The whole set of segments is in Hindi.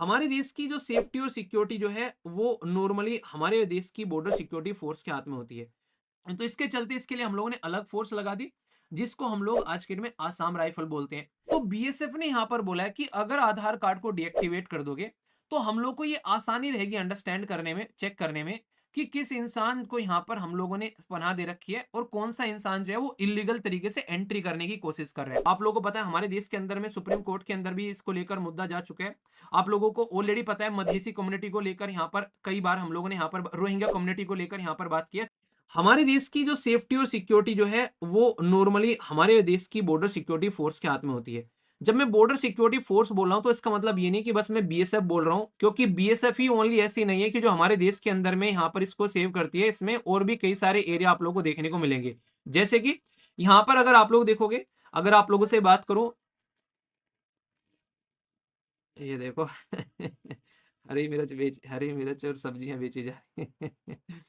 हमारे देश की जो सेफ्टी और सिक्योरिटी जो है वो नॉर्मली हमारे देश की बॉर्डर सिक्योरिटी फोर्स के हाथ में होती है। तो इसके चलते इसके लिए हम लोगों ने अलग फोर्स लगा दी, जिसको हम लोग आज के डेट में आसाम राइफल बोलते हैं। तो बीएसएफ ने यहाँ पर बोला है कि अगर आधार कार्ड को डीएक्टिवेट कर दोगे तो हम लोग को ये आसानी रहेगी अंडरस्टैंड करने में, चेक करने में कि किस इंसान को यहाँ पर हम लोगों ने पनाह दे रखी है और कौन सा इंसान जो है वो इलीगल तरीके से एंट्री करने की कोशिश कर रहे हैं। आप लोगों को पता है हमारे देश के अंदर में सुप्रीम कोर्ट के अंदर भी इसको लेकर मुद्दा जा चुका है। आप लोगों को ऑलरेडी पता है मधेसी कम्युनिटी को लेकर यहाँ पर कई बार हम लोगों ने यहाँ पर रोहिंग्या कम्युनिटी को लेकर यहाँ पर बात किया। हमारे देश की जो सेफ्टी और सिक्योरिटी जो है वो नॉर्मली हमारे देश की बॉर्डर सिक्योरिटी फोर्स के हाथ में होती है। जब मैं बॉर्डर सिक्योरिटी फोर्स बोल रहा हूं तो इसका मतलब ये नहीं कि बस मैं बीएसएफ बोल रहा हूं, क्योंकि बीएसएफ ही ओनली ऐसी नहीं है कि जो हमारे देश के अंदर में यहाँ पर इसको सेव करती है। इसमें और भी कई सारे एरिया आप लोगों को देखने को मिलेंगे। जैसे कि यहाँ पर अगर आप लोग देखोगे, अगर आप लोगों से बात करूं, ये देखो हरी मिर्च और सब्जियां बेची जा रही हैं।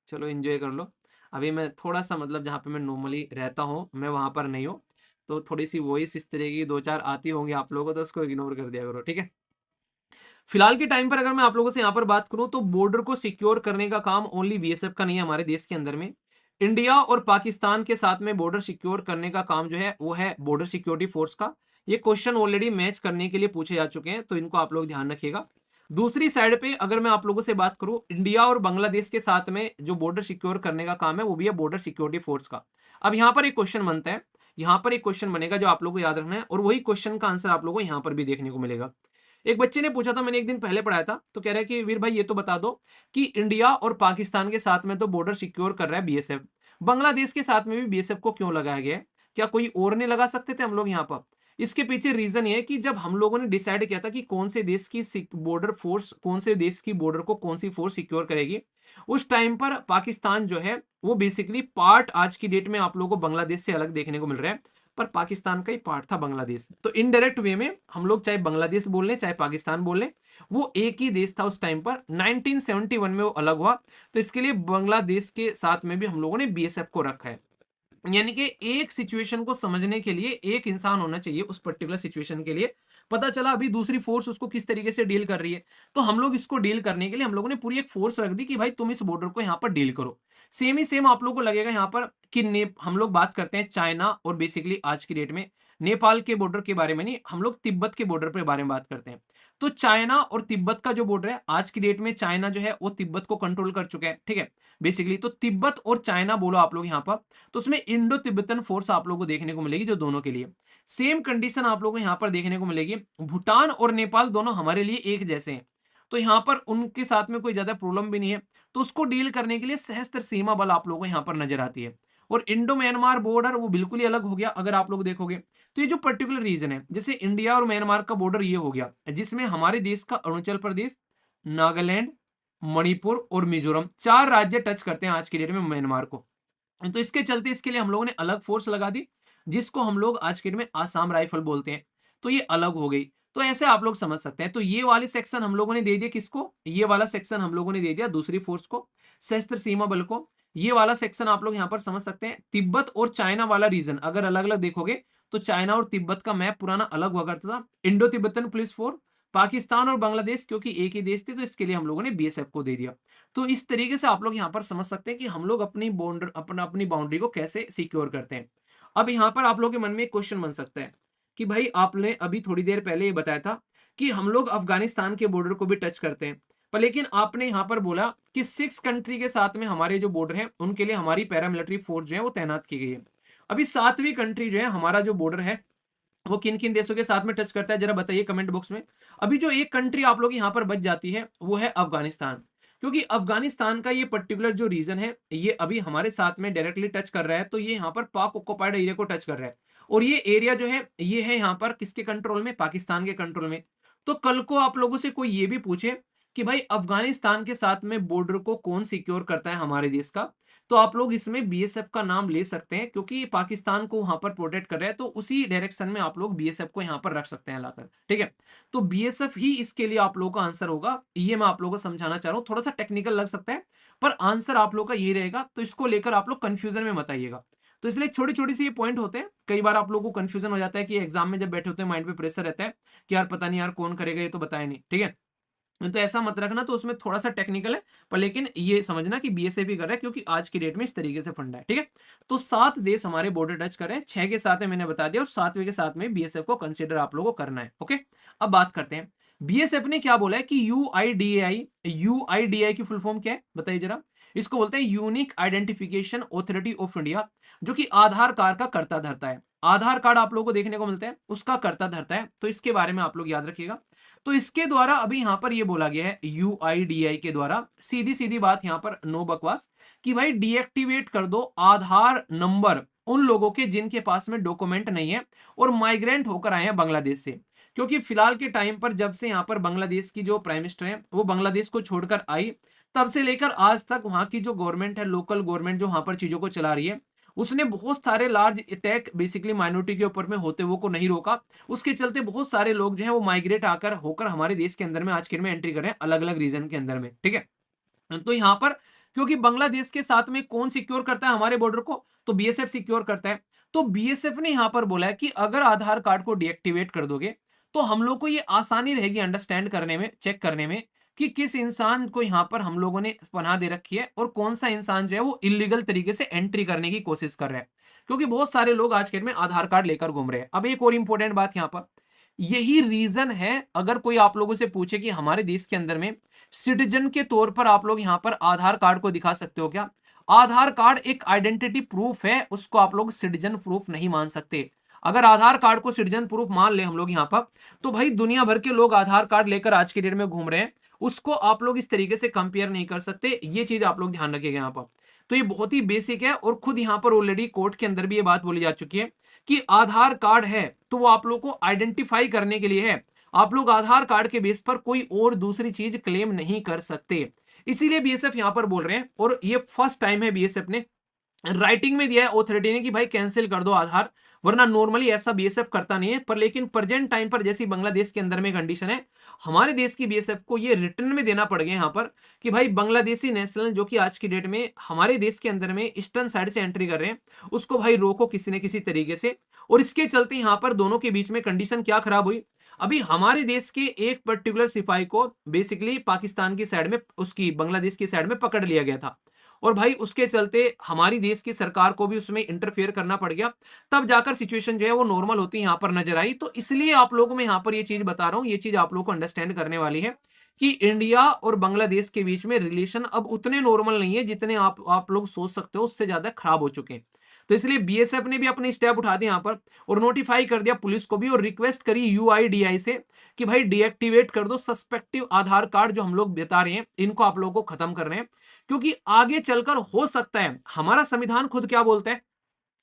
चलो एंजॉय कर लो। अभी मैं थोड़ा-सा मतलब जहाँ पे मैं नॉर्मली रहता हूँ, मैं वहाँ पर नहीं हूँ। तो थोड़ी-सी वॉइस इस तरह की 2-4 आती होंगी आप लोगों को, तो उसको इग्नोर कर दिया करो, ठीक है? फिलहाल के टाइम पर अगर मैं आप लोगों से यहाँ पर बात करूँ तो बॉर्डर को सिक्योर करने का काम ओनली बीएसएफ का नहीं है हमारे देश के अंदर में। इंडिया और पाकिस्तान के साथ में बॉर्डर सिक्योर करने का काम जो है वो है बॉर्डर सिक्योरिटी फोर्स का। ये क्वेश्चन ऑलरेडी मैच करने के लिए पूछे जा चुके हैं, तो इनको आप लोग ध्यान रखिएगा। दूसरी साइड पे अगर मैं आप लोगों से बात करूं, इंडिया और बांग्लादेश के साथ में जो बॉर्डर सिक्योर करने का काम है वो भी है बॉर्डर सिक्योरिटी फोर्स का। अब यहाँ पर एक क्वेश्चन बनता है, यहाँ पर एक क्वेश्चन बनेगा जो आप लोगों को याद रखना है, और वही क्वेश्चन का आंसर आप लोगों को यहाँ पर भी देखने को मिलेगा। एक बच्चे ने पूछा था, मैंने एक दिन पहले पढ़ाया था, तो कह रहा है कि वीर भाई ये तो बता दो कि इंडिया और पाकिस्तान के साथ में तो बॉर्डर सिक्योर कर रहा है बीएसएफ, बांग्लादेश के साथ में भी बीएसएफ को क्यों लगाया गया है? क्या कोई और नहीं लगा सकते थे हम लोग यहाँ पर? इसके पीछे रीजन ये है कि जब हम लोगों ने डिसाइड किया था कि कौन से देश की बॉर्डर फोर्स, कौन से देश की बॉर्डर को कौन सी फोर्स सिक्योर करेगी, उस टाइम पर पाकिस्तान जो है वो बेसिकली पार्ट आज की डेट में आप लोगों को बांग्लादेश से अलग देखने को मिल रहा है, पर पाकिस्तान का ही पार्ट था बांग्लादेश। तो इनडायरेक्ट वे में हम लोग चाहे बांग्लादेश बोल लें चाहे पाकिस्तान बोल लें, वो एक ही देश था उस टाइम पर। 1971 में वो अलग हुआ, तो इसके लिए बांग्लादेश के साथ में भी हम लोगों ने बीएसएफ को रखा है। यानी कि एक सिचुएशन को समझने के लिए एक इंसान होना चाहिए उस पर्टिकुलर सिचुएशन के लिए। पता चला अभी दूसरी फोर्स उसको किस तरीके से डील कर रही है, तो हम लोग इसको डील करने के लिए हम लोगों ने पूरी एक फोर्स रख दी कि भाई तुम इस बॉर्डर को यहाँ पर डील करो। सेम ही सेम आप लोगों को लगेगा यहाँ पर कि हम लोग बात करते हैं चाइना और बेसिकली आज की डेट में नेपाल के बॉर्डर के बारे में नहीं, हम लोग तिब्बत के बॉर्डर के बारे में बात करते हैं। तो चाइना और तिब्बत का जो बॉर्डर है आज की डेट में, चाइना जो है वो तिब्बत को कंट्रोल कर चुका है, ठीक है। बेसिकली तो तिब्बत और चाइना बोलो आप लोग यहाँ पर, तो उसमें इंडो तिब्बतन फोर्स आप लोगों को देखने को मिलेगी जो दोनों के लिए। सेम कंडीशन आप लोगों को यहाँ पर देखने को मिलेगी। भूटान और नेपाल दोनों हमारे लिए एक जैसे हैं, तो यहाँ पर उनके साथ में कोई ज्यादा प्रॉब्लम भी नहीं है। तो उसको डील करने के लिए सहस्त्र सीमा बल आप लोगों को यहाँ पर नजर आती है। और इंडो म्यांमार बॉर्डर वो बिल्कुल ही अलग हो गया अगर आप लोग देखोगे। तो ये जो पर्टिकुलर रीजन है, जैसे इंडिया और म्यांमार का बॉर्डर ये हो गया, जिसमें हमारे देश का अरुणाचल प्रदेश, नागालैंड, मणिपुर और मिजोरम 4 राज्य टच करते हैं आज की डेट में म्यांमार को। तो इसके चलते इसके लिए हम लोगों ने अलग फोर्स लगा दी, जिसको हम लोग आज के डेट में आसाम राइफल बोलते हैं। तो ये अलग हो गई। तो ऐसे आप लोग समझ सकते हैं। तो ये वाले सेक्शन हम लोगों ने दे दिया किसको, ये वाला सेक्शन हम लोगों ने दे दिया दूसरी फोर्स को, सशस्त्र सीमा बल को। ये वाला सेक्शन आप लोग यहाँ पर समझ सकते हैं। तिब्बत और चाइना वाला रीजन अगर अलग अलग देखोगे तो चाइना और तिब्बत का मैप पुराना अलग हुआ करता था। Indo Tibetan police force, Pakistan और बांग्लादेश क्योंकि एक ही देश थे तो इसके लिए हम लोगों ने बीएसएफ को दे दिया। तो इस तरीके से आप लोग यहाँ पर समझ सकते हैं कि हम लोग अपनी बॉर्डर अपनी बाउंड्री को कैसे सिक्योर करते हैं। अब यहाँ पर आप लोगों के मन में एक क्वेश्चन बन सकता है कि भाई आपने अभी थोड़ी देर पहले ये बताया था कि हम लोग अफगानिस्तान के बॉर्डर को भी टच करते हैं, पर लेकिन आपने यहाँ पर बोला कि 6 कंट्री के साथ में हमारे जो बॉर्डर है उनके लिए हमारी पैरामिलिट्री फोर्स जो है वो तैनात की गई है। अभी 7वीं कंट्री जो है हमारा जो बॉर्डर है वो किन किन देशों के साथ में टच करता है जरा बताइए कमेंट बॉक्स में। अभी जो एक कंट्री आप लोग यहाँ पर बच जाती है वो है अफगानिस्तान, क्योंकि अफगानिस्तान का ये पर्टिकुलर जो रीजन है ये अभी हमारे साथ में डायरेक्टली टच कर रहा है, तो ये यहाँ पर पाक ऑक्युपाइड एरिया को टच कर रहा है। और ये एरिया जो है ये है यहाँ पर किसके कंट्रोल में, पाकिस्तान के कंट्रोल में। तो कल को आप लोगों से कोई ये भी पूछे कि भाई अफगानिस्तान के साथ में बॉर्डर को कौन सिक्योर करता है हमारे देश का, तो आप लोग इसमें बीएसएफ का नाम ले सकते हैं, क्योंकि पाकिस्तान को वहां पर प्रोटेक्ट कर रहा है, तो उसी डायरेक्शन में आप लोग बीएसएफ को यहां पर रख सकते हैं लाकर, ठीक है। तो बीएसएफ ही इसके लिए आप लोगों का आंसर होगा। ये मैं आप लोगों को समझाना चाह रहा हूँ, थोड़ा सा टेक्निकल लग सकता है पर आंसर आप लोग का यही रहेगा, तो इसको लेकर आप लोग कंफ्यूजन में मत आइएगा। तो इसलिए छोटी छोटी सी ये पॉइंट होते हैं, कई बार आप लोगों को कंफ्यूजन हो जाता है कि एग्जाम में जब बैठे होते हैं माइंड पे प्रेशर रहता है कि यार पता नहीं यार कौन करेगा, ये तो बताया नहीं, ठीक है। तो ऐसा मत रखना, तो उसमें थोड़ा सा टेक्निकल है, पर लेकिन ये समझना कि बीएसएफ ही कर रहा है, क्योंकि आज की डेट में इस तरीके से फंडा है, ठीक है। तो 7 देश हमारे बॉर्डर टच कर रहे हैं, 6 के साथ है मैंने बता दिया, और 7वें के साथ में बीएसएफ को कंसीडर आप लोगों को करना है, ओके। अब बात करते हैं बीएसएफ ने क्या बोला है कि यूआईडीआई, यूआईडीआई की फुल फॉर्म क्या है बताइए जरा। इसको बोलते हैं unique identification authority of India, जो कि आधार कार्ड का कर्ता धरता है। आधार कार्ड आप लोगों को देखने को मिलता है, उसका कर्ता धरता है, तो इसके बारे में आप लोग याद रखिएगा। तो इसके द्वारा अभी यहां पर ये बोला गया है यूआईडीआई के द्वारा, सीधी सीधी बात यहां पर, नो बकवास, कि भाई डीएक्टिवेट कर दो आधार नंबर उन लोगों के जिनके पास में डॉक्यूमेंट नहीं है और माइग्रेंट होकर आए हैं बांग्लादेश से। क्योंकि फिलहाल के टाइम पर जब से यहां पर बांग्लादेश की जो प्राइम मिनिस्टर है वो बांग्लादेश को छोड़कर आई, तब से लेकर आज तक वहां की जो गवर्नमेंट है, लोकल गवर्नमेंट जो वहां पर चीजों को चला रही है, उसने बहुत सारे लार्ज अटैक बेसिकली माइनॉरिटी के ऊपर में होते हुए को नहीं रोका। उसके चलते बहुत सारे लोग जो है वो माइग्रेट आकर होकर हमारे देश के अंदर में आज के में एंट्री कर रहे हैं, अलग अलग रीजन के अंदर में, ठीक है। तो यहाँ पर क्योंकि बांग्लादेश के साथ में कौन सिक्योर करता है हमारे बॉर्डर को, तो बीएसएफ सिक्योर करता है। तो बीएसएफ ने यहां पर बोला है कि अगर आधार कार्ड को डीएक्टिवेट कर दोगे तो हम लोग को ये आसानी रहेगी अंडरस्टैंड करने में, चेक करने में, कि किस इंसान को यहां पर हम लोगों ने पनाह दे रखी है और कौन सा इंसान जो है वो इलीगल तरीके से एंट्री करने की कोशिश कर रहा है। क्योंकि बहुत सारे लोग आज के डेट में आधार कार्ड लेकर घूम रहे हैं। अब एक और इंपॉर्टेंट बात यहां पर, यही रीजन है, अगर कोई आप लोगों से पूछे कि हमारे देश के अंदर में सिटीजन के तौर पर आप लोग यहां पर आधार कार्ड को दिखा सकते हो क्या, आधार कार्ड एक आइडेंटिटी प्रूफ है, उसको आप लोग सिटीजन प्रूफ नहीं मान सकते। अगर आधार कार्ड को सिटीजन प्रूफ मान ले हम लोग यहां पर, तो भाई दुनिया भर के लोग आधार कार्ड लेकर आज के डेट में घूम रहे हैं, उसको आप लोग इस तरीके से कंपेयर नहीं कर सकते। ये चीज आप लोग ध्यान रखिएगा यहां पर। तो ये बहुत ही बेसिक है, और खुद यहां पर ऑलरेडी कोर्ट के अंदर भी ये बात बोली जा चुकी है कि आधार कार्ड है तो वो आप लोग को आइडेंटिफाई करने के लिए है। आप लोग आधार कार्ड के बेस पर कोई और दूसरी चीज क्लेम नहीं कर सकते। इसीलिए बीएसएफ यहां पर बोल रहे हैं, और ये फर्स्ट टाइम है बीएसएफ ने राइटिंग में दिया है ऑथोरिटी ने कि भाई कैंसिल कर दो आधार, वरना नॉर्मली ऐसा बीएसएफ करता नहीं है। पर लेकिन प्रेजेंट टाइम पर जैसी बांग्लादेश के अंदर में कंडीशन है, हमारे देश की बीएसएफ को ये रिटर्न में देना पड़ गया यहां पर कि भाई बांग्लादेशी नेशनल जो कि आज की डेट में हमारे देश के अंदर में ईस्टर्न साइड से एंट्री कर रहे हैं, उसको भाई रोको किसी न किसी तरीके से। और इसके चलते यहां पर दोनों के बीच में कंडीशन क्या खराब हुई, अभी हमारे देश के एक पर्टिकुलर सिपाही को बेसिकली पाकिस्तान की साइड में, उसकी बांग्लादेश की साइड में पकड़ लिया गया था, और भाई उसके चलते हमारी देश की सरकार को भी उसमें इंटरफेयर करना पड़ गया, तब जाकर सिचुएशन जो है वो नॉर्मल होती यहाँ पर नजर आई। तो इसलिए आप लोगों में यहाँ पर ये चीज बता रहा हूँ, ये चीज आप लोगों को अंडरस्टैंड करने वाली है कि इंडिया और बांग्लादेश के बीच में रिलेशन अब उतने नॉर्मल नहीं है जितने आप लोग सोच सकते हो, उससे ज्यादा खराब हो चुके हैं। तो इसलिए बीएसएफ ने भी अपने स्टेप उठा दिए यहाँ पर, और नोटिफाई कर दिया पुलिस को भी, और रिक्वेस्ट करी यूआईडीआई से कि भाई डीएक्टिवेट कर दो सस्पेक्टिव आधार कार्ड जो हम लोग बता रहे हैं, इनको आप लोगों को खत्म कर रहे हैं। क्योंकि आगे चलकर हो सकता है, हमारा संविधान खुद क्या बोलता है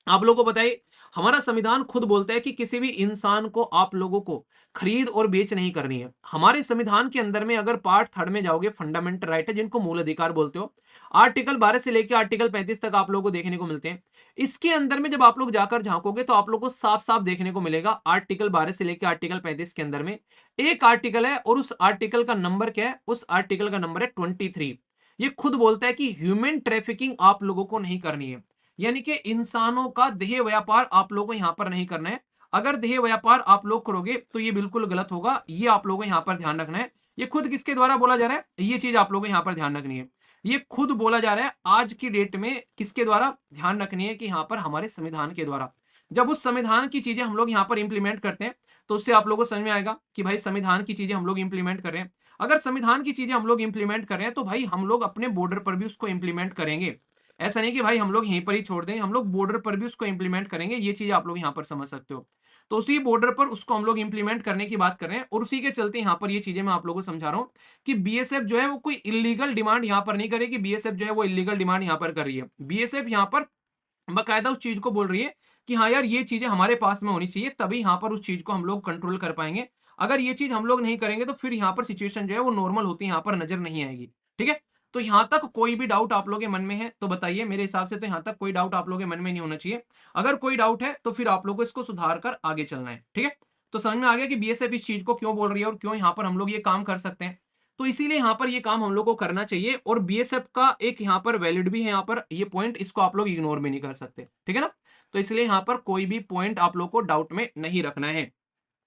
आप लोगों को बताइए, हमारा संविधान खुद बोलता है कि किसी भी इंसान को आप लोगों को खरीद और बेच नहीं करनी है। हमारे संविधान के अंदर में अगर पार्ट 3 में जाओगे, फंडामेंटल राइट है जिनको मूल अधिकार बोलते हो, आर्टिकल 12 से लेकर आर्टिकल 35 तक आप लोगों को देखने को मिलते हैं। इसके अंदर में जब आप लोग जाकर झांकोगे तो आप लोगों को साफ साफ देखने को मिलेगा, आर्टिकल 12 से लेकर आर्टिकल 35 के अंदर में एक आर्टिकल है, और उस आर्टिकल का नंबर क्या है, उस आर्टिकल का नंबर है 23। ये खुद बोलता है कि ह्यूमन ट्रैफिकिंग आप लोगों को नहीं करनी है, यानी कि इंसानों का देह व्यापार आप लोगों को यहां पर नहीं करना है। अगर देह व्यापार आप लोग करोगे तो ये बिल्कुल गलत होगा, ये आप लोगों को यहां पर ध्यान रखना है। ये खुद किसके द्वारा बोला जा रहा है, ये चीज आप लोगों को यहां पर ध्यान रखनी है। ये खुद बोला जा रहा है आज की डेट में, किसके द्वारा ध्यान रखनी है कि यहां पर हमारे संविधान के द्वारा। जब उस संविधान की चीजें हम लोग यहां पर इंप्लीमेंट करते हैं तो उससे आप लोगों को समझ में आएगा कि भाई संविधान की चीजें हम लोग इंप्लीमेंट कर रहे हैं। अगर संविधान की चीजें हम लोग इंप्लीमेंट कर रहे हैं तो भाई हम लोग अपने बॉर्डर पर भी उसको इंप्लीमेंट करेंगे। ऐसा नहीं कि भाई हम लोग यहीं पर ही छोड़ दें, हम लोग बॉर्डर पर भी उसको इंप्लीमेंट करेंगे। ये चीज आप लोग यहाँ पर समझ सकते हो। तो उसी बॉर्डर पर उसको हम लोग इंप्लीमेंट करने की बात कर रहे हैं, और उसी के चलते यहाँ पर ये चीजें मैं आप लोगों को समझा रहा हूँ कि बीएसएफ जो है वो कोई इलीगल डिमांड यहाँ पर नहीं करेगी, बीएसएफ जो है वो इलीगल डिमांड यहाँ पर कर रही है। बीएसएफ यहाँ पर बाकायदा उस चीज को बोल रही है कि हाँ यार ये चीजें हमारे पास में होनी चाहिए, तभी यहाँ पर उस चीज को हम लोग कंट्रोल कर पाएंगे। अगर ये चीज हम लोग नहीं करेंगे तो फिर यहाँ पर सिचुएशन जो है वो नॉर्मल होती है, यहाँ पर नजर नहीं आएगी। ठीक है, तो यहाँ तक कोई भी डाउट आप लोगों के मन में है तो बताइए। मेरे हिसाब से तो यहाँ तक कोई डाउट आप लोगों के मन में नहीं होना चाहिए। अगर कोई डाउट है तो फिर आप लोगों को इसको सुधार कर आगे चलना है। ठीक है, तो समझ में आ गया कि बीएसएफ इस चीज को क्यों बोल रही है और क्यों यहाँ पर हम लोग ये काम कर सकते हैं। तो इसीलिए यहाँ पर ये काम हम लोग को करना चाहिए, और बीएसएफ का एक यहाँ पर वैलिड भी है यहाँ पर ये पॉइंट, इसको आप लोग इग्नोर भी नहीं कर सकते। ठीक है ना। तो इसलिए यहाँ पर कोई भी पॉइंट आप लोग को डाउट में नहीं रखना है।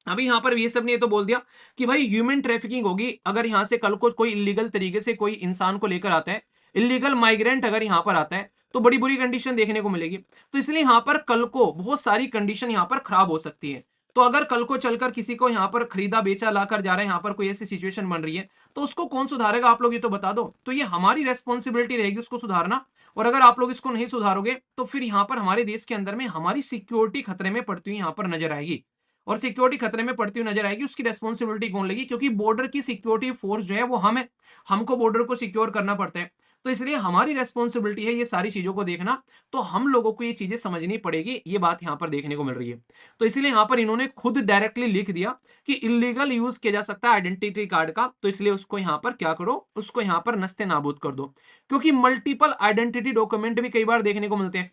अभी यहाँ पर ये सब ने तो बोल दिया कि भाई ह्यूमन ट्रैफिकिंग होगी अगर यहाँ से कल को कोई इलीगल तरीके से कोई इंसान को लेकर आता है, इलीगल माइग्रेंट अगर यहाँ पर आता है तो बड़ी बुरी कंडीशन देखने को मिलेगी। तो इसलिए यहाँ पर कल को बहुत सारी कंडीशन यहाँ पर खराब हो सकती है। तो अगर कल को चलकर किसी को यहाँ पर खरीदा बेचा लाकर जा रहा है, यहाँ पर कोई ऐसी सिचुएशन बन रही है, तो उसको कौन सुधारेगा? आप लोग ये तो बता दो। तो ये हमारी रेस्पॉन्सिबिलिटी रहेगी उसको सुधारना। और अगर आप लोग इसको नहीं सुधारोगे तो फिर यहाँ पर हमारे देश के अंदर में हमारी सिक्योरिटी खतरे में पड़ती हुई यहाँ पर नजर आएगी। और सिक्योरिटी खतरे में पड़ती हुई नजर आएगी, उसकी रेस्पॉन्सिबिलिटी कौन लेगी? क्योंकि बॉर्डर की सिक्योरिटी फोर्स जो है वो हम है, हमको बॉर्डर को सिक्योर करना पड़ता है। तो इसलिए हमारी रेस्पॉन्सिबिलिटी है ये सारी चीजों को देखना। तो हम लोगों को ये चीजें समझनी पड़ेगी, ये बात यहाँ पर देखने को मिल रही है। तो इसीलिए यहाँ पर इन्होंने खुद डायरेक्टली लिख दिया कि इलीगल यूज किया जा सकता है आइडेंटिटी कार्ड का, तो इसलिए उसको यहाँ पर क्या करो, उसको यहाँ पर नस्ते नाबूद कर दो। क्योंकि मल्टीपल आइडेंटिटी डॉक्यूमेंट भी कई बार देखने को मिलते हैं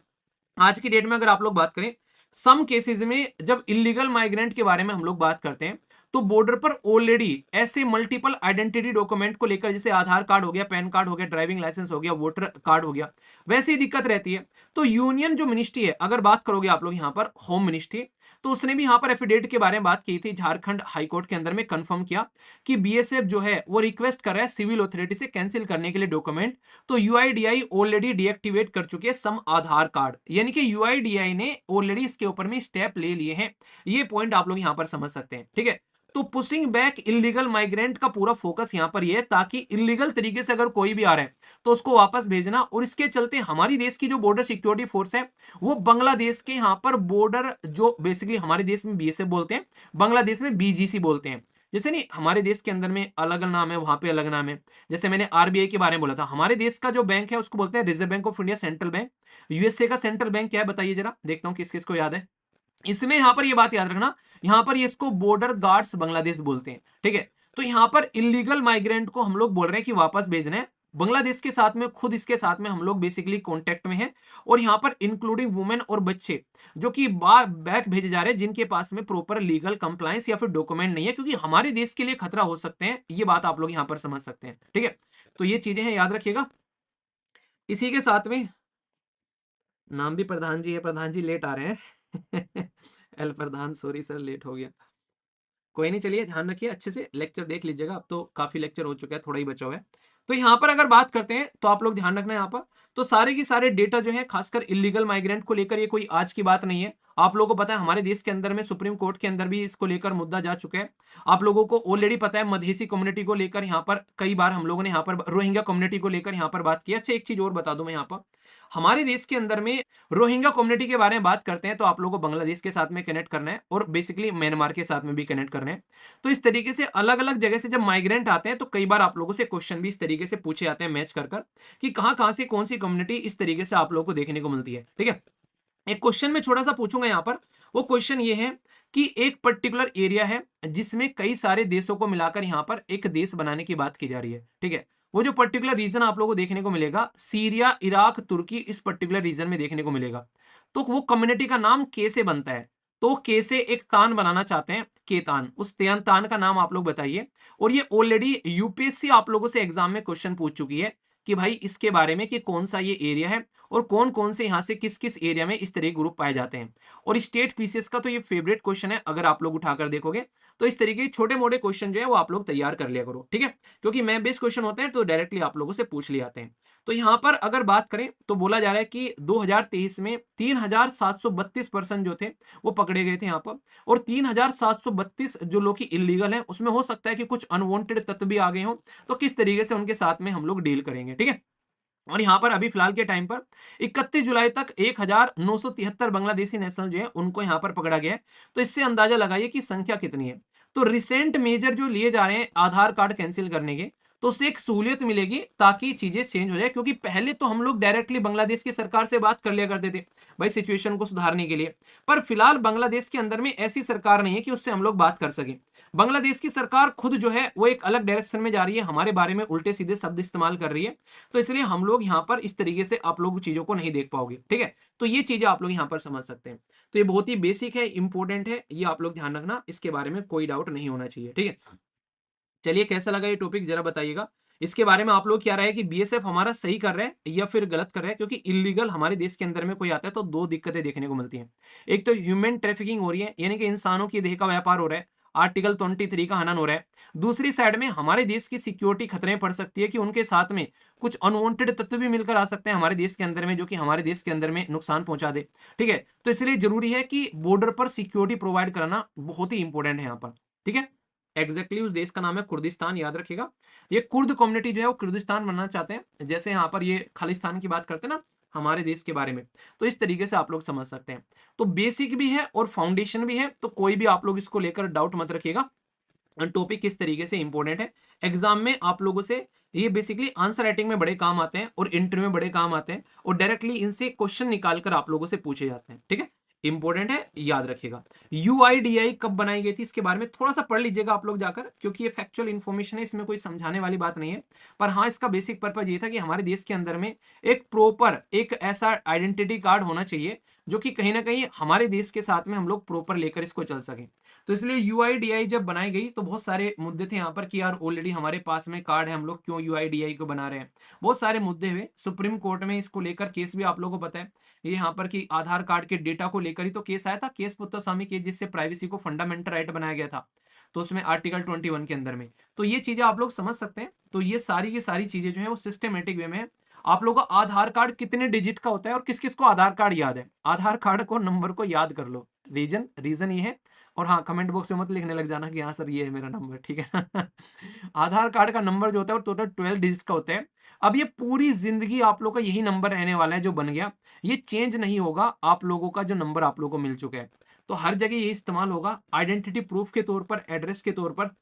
आज की डेट में। अगर आप लोग बात करें सम केसेस में, जब इलीगल माइग्रेंट के बारे में हम लोग बात करते हैं तो बॉर्डर पर ऑलरेडी ऐसे मल्टीपल आइडेंटिटी डॉक्यूमेंट को लेकर, जैसे आधार कार्ड हो गया, पैन कार्ड हो गया, ड्राइविंग लाइसेंस हो गया, वोटर कार्ड हो गया, वैसे ही दिक्कत रहती है। तो यूनियन जो मिनिस्ट्री है, अगर बात करोगे आप लोग यहाँ पर होम मिनिस्ट्री, तो उसने भी यहाँ पर एफिडेविट के बारे में बात की थी। झारखंड हाईकोर्ट के अंदर में कंफर्म किया कि बीएसएफ जो है वो रिक्वेस्ट कर रहा है सिविल अथॉरिटी से कैंसिल करने के लिए डॉक्यूमेंट। तो यूआईडीआई ऑलरेडी डीएक्टिवेट कर चुकी है सम आधार कार्ड, यानी कि यूआईडीआई ने ऑलरेडी इसके ऊपर में स्टेप ले लिए हैं। ये पॉइंट आप लोग यहाँ पर समझ सकते हैं, ठीक है। तो पुशिंग बैक इलीगल माइग्रेंट का पूरा फोकस यहाँ पर ये है ताकि इलीगल तरीके से अगर कोई भी आ रहा है तो उसको वापस भेजना। और इसके चलते हमारी देश की जो बॉर्डर सिक्योरिटी फोर्स है वो बांग्लादेश के यहाँ पर बॉर्डर, जो बेसिकली हमारे देश में बीएसएफ बोलते हैं, बांग्लादेश में बीजीसी बोलते हैं। जैसे नहीं हमारे देश के अंदर में अलग नाम है, वहां पे अलग नाम है। जैसे मैंने आरबीआई के बारे में बोला था, हमारे देश का जो बैंक है उसको बोलते हैं reserve bank of India, central bank. USA का सेंट्रल बैंक क्या है बताइए जरा, देखता हूँ किस किस को याद है। इसमें यहां पर ये बात याद रखना, यहां पर ये इसको बॉर्डर गार्ड्स बांग्लादेश बोलते हैं, ठीक है। तो यहां पर इलीगल माइग्रेंट को हम लोग बोल रहे हैं कि वापस भेजना है बांग्लादेश के साथ में, खुद इसके साथ में हम लोग बेसिकली कांटेक्ट में हैं। और यहां पर इंक्लूडिंग वुमेन और बच्चे जो कि बैक भेजे जा रहे हैं, जिनके पास में प्रॉपर लीगल कंप्लायंस या फिर डॉक्यूमेंट नहीं है, क्योंकि हमारे देश के लिए खतरा हो सकते हैं। ये बात आप लोग यहां पर समझ सकते हैं, ठीक है। तो ये चीजें हैं, याद रखिएगा। इसी के साथ में नाम भी प्रधान जी है, प्रधान जी लेट आ रहे हैं एल प्रधान, सॉरी सर लेट हो गया। कोई नहीं, चलिए ध्यान रखिए, अच्छे से लेक्चर देख लीजिएगा। अब तो काफी लेक्चर हो चुका है, थोड़ा ही बचा हुआ है। तो यहाँ पर अगर बात करते हैं तो आप लोग ध्यान रखना है यहाँ पर, तो सारे के सारे डेटा जो है खासकर इलीगल माइग्रेंट को लेकर, ये कोई आज की बात नहीं है। आप लोगों को पता है हमारे देश के अंदर में सुप्रीम कोर्ट के अंदर भी इसको लेकर मुद्दा जा चुका है। आप लोगों को ऑलरेडी पता है मधेसी कम्युनिटी को लेकर यहाँ पर कई बार हम लोगों ने यहाँ पर रोहिंग्या कम्युनिटी को लेकर यहाँ पर बात की। अच्छा एक चीज और बता दूं मैं यहाँ पर, हमारे देश के अंदर में रोहिंग्या कम्युनिटी के बारे में बात करते हैं तो आप लोगों को बांग्लादेश के साथ में कनेक्ट करना है और बेसिकली म्यांमार के साथ में भी कनेक्ट करना है। तो इस तरीके से अलग अलग जगह से जब माइग्रेंट आते हैं तो कई बार आप लोगों से क्वेश्चन भी इस तरीके से पूछे जाते हैं मैच कर कि कहाँ से कौन सी कम्युनिटी इस तरीके से आप लोगों को देखने को मिलती है, ठीक है। एक क्वेश्चन में छोटा सा पूछूंगा यहाँ पर, वो क्वेश्चन ये है कि एक पर्टिकुलर एरिया है जिसमें कई सारे देशों को मिलाकर यहाँ पर एक देश बनाने की बात की जा रही है, ठीक है। वो जो पर्टिकुलर रीजन आप लोगों को देखने को मिलेगा सीरिया, इराक, तुर्की, इस पर्टिकुलर रीजन में देखने को मिलेगा। तो वो कम्युनिटी का नाम के से बनता है। तो के से एक तान बनाना चाहते हैं, के तान, उस तान का नाम आप लोग बताइए। और ये ऑलरेडी यूपीएससी आप लोगों से एग्जाम में क्वेश्चन पूछ चुकी है कि भाई इसके बारे में कि कौन सा ये एरिया है और कौन कौन से यहाँ से किस किस एरिया में इस तरह के ग्रुप पाए जाते हैं। और स्टेट पीसीएस का तो ये फेवरेट क्वेश्चन है, अगर आप लोग उठाकर देखोगे तो इस तरीके के छोटे मोटे क्वेश्चन जो है वो आप लोग तैयार कर लिया करो, ठीक है। क्योंकि मैं बेस्ड क्वेश्चन होते हैं तो डायरेक्टली आप लोगों से पूछ लिए जाते हैं। तो यहाँ पर अगर बात करें तो बोला जा रहा है कि 2023 में 3732 पर्सन जो थे वो पकड़े गए थे यहाँ पर। और 3732 जो लोग की इलीगल है उसमें हो सकता है कि कुछ अनवांटेड तत्व भी आ गए हों, तो किस तरीके से उनके साथ में हम लोग डील करेंगे, ठीक है। और यहाँ पर अभी फिलहाल के टाइम पर 31 जुलाई तक 1973 बांग्लादेशी नेशनल जो है उनको यहाँ पर पकड़ा गया है। तो इससे अंदाजा लगाइए कि संख्या कितनी है। तो रिसेंट मेजर जो लिए जा रहे हैं आधार कार्ड कैंसिल करने के, तो उससे एक सहूलियत मिलेगी ताकि चीजें चेंज हो जाए। क्योंकि पहले तो हम लोग डायरेक्टली बांग्लादेश की सरकार से बात कर लिया करते थे भाई सिचुएशन को सुधारने के लिए, पर फिलहाल बांग्लादेश के अंदर में ऐसी सरकार नहीं है कि उससे हम लोग बात कर सके। बांग्लादेश की सरकार खुद जो है वो एक अलग डायरेक्शन में जा रही है, हमारे बारे में उल्टे सीधे शब्द इस्तेमाल कर रही है। तो इसलिए हम लोग यहाँ पर इस तरीके से आप लोग चीजों को नहीं देख पाओगे, ठीक है। तो ये चीजें आप लोग यहाँ पर समझ सकते हैं। तो ये बहुत ही बेसिक है, इंपॉर्टेंट है, ये आप लोग ध्यान रखना, इसके बारे में कोई डाउट नहीं होना चाहिए, ठीक है। चलिए कैसा लगा ये टॉपिक जरा बताइएगा। इसके बारे में आप लोग क्या राय है कि बीएसएफ हमारा सही कर रहा है या फिर गलत कर रहा है? क्योंकि इलीगल हमारे देश के अंदर में कोई आता है तो दो दिक्कतें देखने को मिलती हैं। एक तो ह्यूमन ट्रैफिकिंग हो रही है, यानी कि इंसानों की देह का व्यापार हो रहा है, आर्टिकल 23 का हनन हो रहा है। दूसरी साइड में हमारे देश की सिक्योरिटी खतरे में पड़ सकती है कि उनके साथ में कुछ अनवांटेड तत्व भी मिलकर आ सकते हैं हमारे देश के अंदर में, जो कि हमारे देश के अंदर में नुकसान पहुंचा दे। ठीक है, तो इसलिए जरूरी है कि बॉर्डर पर सिक्योरिटी प्रोवाइड कराना बहुत ही इंपॉर्टेंट है यहाँ पर। ठीक है, एग्जैक्टली उस देश का नाम है कुर्दिस्तान, याद रखिएगा। ये कुर्द कम्युनिटी जो है वो कुर्दिस्तान बनना चाहते हैं, जैसे यहाँ पर ये खालिस्तान की बात करते हैं ना हमारे देश के बारे में, तो इस तरीके से आप लोग समझ सकते हैं। तो बेसिक भी है और फाउंडेशन भी है, तो कोई भी आप लोग इसको लेकर डाउट मत रखिएगा। टॉपिक किस तरीके से इंपॉर्टेंट है, एग्जाम में आप लोगों से ये बेसिकली आंसर राइटिंग में बड़े काम आते हैं और इंटरव्यू में बड़े काम आते हैं, और डायरेक्टली इनसे क्वेश्चन निकालकर आप लोगों से पूछे जाते हैं। ठीक है, इंपॉर्टेंट है, याद रखिएगा। यूआईडीआई कब बनाई गई थी इसके बारे में थोड़ा सा पढ़ लीजिएगा आप लोग जाकर, क्योंकि ये फैक्चुअल इन्फॉर्मेशन है, इसमें कोई समझाने वाली बात नहीं है। पर हाँ, इसका बेसिक पर्पज ये था कि हमारे देश के अंदर में एक प्रॉपर एक ऐसा आइडेंटिटी कार्ड होना चाहिए जो कि कहीं ना कहीं हमारे देश के साथ में हम लोग प्रॉपर लेकर इसको चल सकें। तो इसलिए यूआईडीआई जब बनाई गई तो बहुत सारे मुद्दे थे यहाँ पर कि यार ऑलरेडी हमारे पास में कार्ड है, हम लोग क्यों यूआईडीआई को बना रहे हैं। बहुत सारे मुद्दे हुए, सुप्रीम कोर्ट में इसको लेकर केस भी आप लोगों को पता है। ये यहाँ पर कि आधार कार्ड के डेटा को लेकर ही तो केस आया था, केस पुत्तस्वामी केस, जिससे प्राइवेसी को फंडामेंटल राइट बनाया गया था, तो उसमें आर्टिकल 21 के अंदर में। तो ये चीजें आप लोग समझ सकते हैं। तो ये सारी की सारी चीजें जो है वो सिस्टमेटिक वे में है। आप लोगों का आधार कार्ड कितने डिजिट का होता है और किस किस को आधार कार्ड याद है, आधार कार्ड को नंबर को याद कर लो। रीजन ये है। और हाँ, कमेंट बॉक्स में मत लिखने लग जाना कि हाँ सर ये है मेरा नंबर, ठीक है ना। आधार कार्ड का नंबर जो होता है वो टोटल 12 डिजिट्स का होता है। अब ये पूरी जिंदगी आप लोग का यही नंबर रहने वाला है जो बन गया, ये चेंज नहीं होगा। आप लोगों का जो नंबर आप लोगों को मिल चुका है, तो हर जगह ये इस्तेमाल होगा आइडेंटिटी प्रूफ के तौर पर, एड्रेस के तौर पर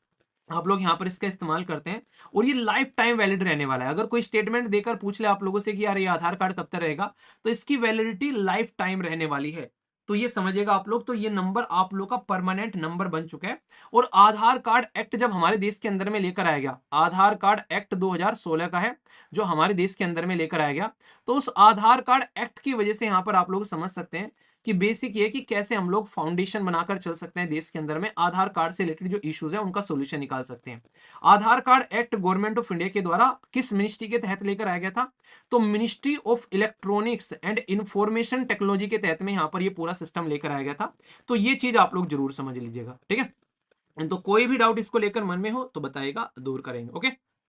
आप लोग यहाँ पर इसका इस्तेमाल करते हैं। और ये लाइफ टाइम वैलिड रहने वाला है। अगर कोई स्टेटमेंट देकर पूछ ले आप लोगों से कि यार ये आधार कार्ड कब तक रहेगा, तो इसकी वैलिडिटी लाइफ टाइम रहने वाली है। तो ये समझिएगा आप लोग। तो ये नंबर आप लोग का परमानेंट नंबर बन चुका है। और आधार कार्ड एक्ट जब हमारे देश के अंदर में लेकर आया गया, आधार कार्ड एक्ट 2016 का है जो हमारे देश के अंदर में लेकर आया गया, तो उस आधार कार्ड एक्ट की वजह से यहाँ पर आप लोग समझ सकते हैं कि बेसिक ये कि कैसे हम लोग फाउंडेशन बनाकर चल सकते हैं देश के अंदर में, आधार कार्ड से रिलेटेड जो इश्यूज है उनका सोल्यूशन निकाल सकते हैं। Aadhaar card act government of India के द्वारा किस मिनिस्ट्री के तहत लेकर आया गया था, तो ministry of electronics and information technology के तहत में यहाँ पर ये पूरा सिस्टम लेकर आया गया था। तो ये चीज आप लोग जरूर समझ लीजिएगा, ठीक है। तो कोई भी डाउट इसको लेकर मन में हो तो बताइएगा, दूर करेंगे। ओके।